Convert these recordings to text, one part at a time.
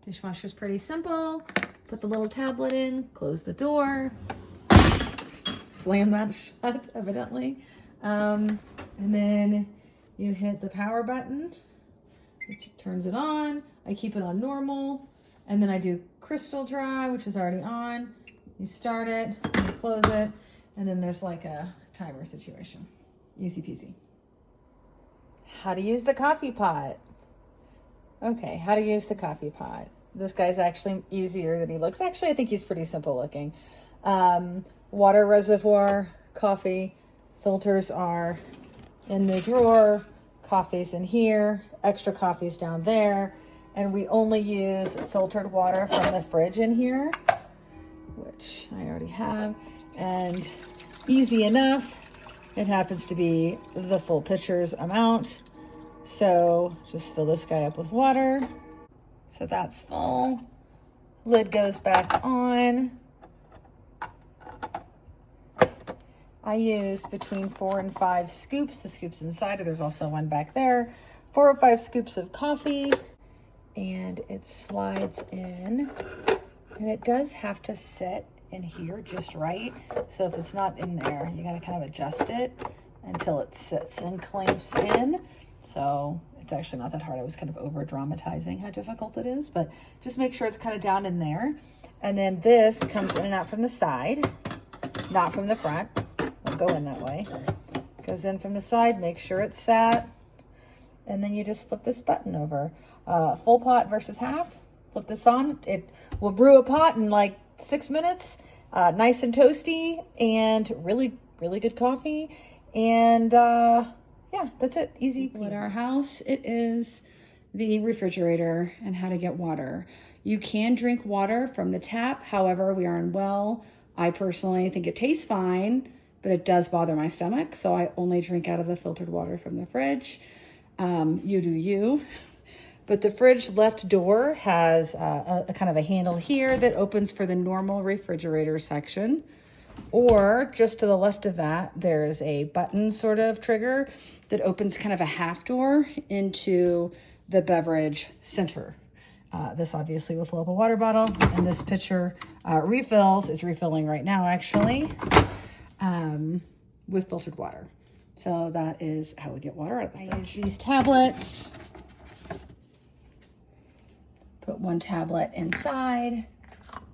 Dishwasher's pretty simple. Put the little tablet in, close the door, slam that shut, evidently. And then you hit the power button, which turns it on. I keep it on normal. And then I do crystal dry, which is already on. You start it, you close it, and then there's like a timer situation. Easy peasy. How to use the coffee pot. Okay, how to use the coffee pot. This guy's actually easier than he looks. Actually, I think he's pretty simple looking. Water reservoir, coffee, filters are in the drawer, coffee's in here, extra coffee's down there, and we only use filtered water from the fridge in here, which I already have, and easy enough. It happens to be the full pitcher's amount. So just fill this guy up with water. So that's full. Lid goes back on. I use between 4 and 5 scoops. The scoop's inside, or there's also one back there. 4 or 5 scoops of coffee, and it slides in. And it does have to sit in here just right. So if it's not in there, you gotta kind of adjust it until it sits and clamps in. So it's actually not that hard. I was kind of over dramatizing how difficult it is, but just make sure it's kind of down in there. And then this comes in and out from the side, not from the front. Won't go in that way. Goes in from the side, make sure it's sat. And then you just flip this button over. Full pot versus half. Flip this on. It will brew a pot in like 6 minutes. Nice and toasty and really, really good coffee. And yeah, that's it. Easy peasy. At our house, it is the refrigerator and how to get water. You can drink water from the tap. However, we are in well. I personally think it tastes fine, but it does bother my stomach. So I only drink out of the filtered water from the fridge. You do you. But the fridge left door has a kind of a handle here that opens for the normal refrigerator section. Or just to the left of that, there's a button sort of trigger that opens kind of a half door into the beverage center. This obviously will fill up a water bottle, and this pitcher is refilling right now actually, with filtered water. So that is how we get water out of the fridge. I use these tablets. Put one tablet inside,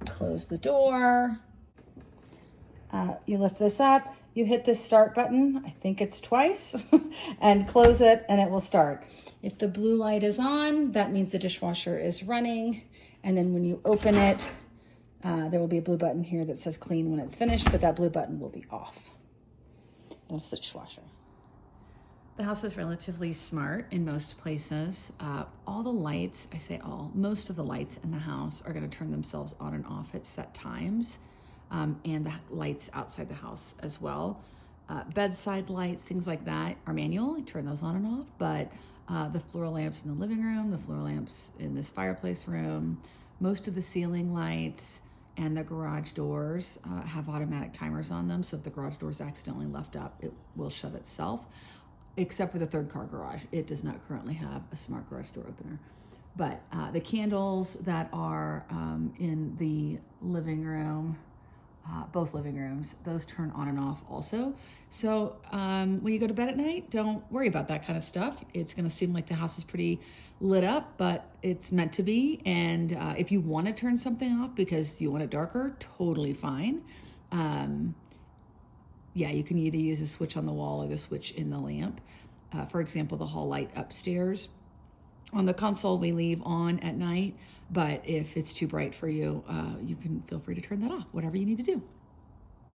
close the door. You lift this up, you hit this start button, I think it's twice, and close it and it will start. If the blue light is on, that means the dishwasher is running. And then when you open it, there will be a blue button here that says clean when it's finished, but that blue button will be off. That's the dishwasher. The house is relatively smart in most places. All the lights, I say all, most of the lights in the house are going to turn themselves on and off at set times. And the lights outside the house as well. Bedside lights, things like that are manual. You turn those on and off, but the floor lamps in the living room, the floor lamps in this fireplace room, most of the ceiling lights and the garage doors have automatic timers on them. So if the garage door is accidentally left up, it will shut itself, except for the third car garage. It does not currently have a smart garage door opener. But the candles that are in the living room, both living rooms, those turn on and off also. So when you go to bed at night, don't worry about that kind of stuff. It's going to seem like the house is pretty lit up, but it's meant to be. And if you want to turn something off because you want it darker, totally fine. Yeah, you can either use a switch on the wall or the switch in the lamp. For example, the hall light upstairs on the console we leave on at night, but if it's too bright for you, you can feel free to turn that off, whatever you need to do.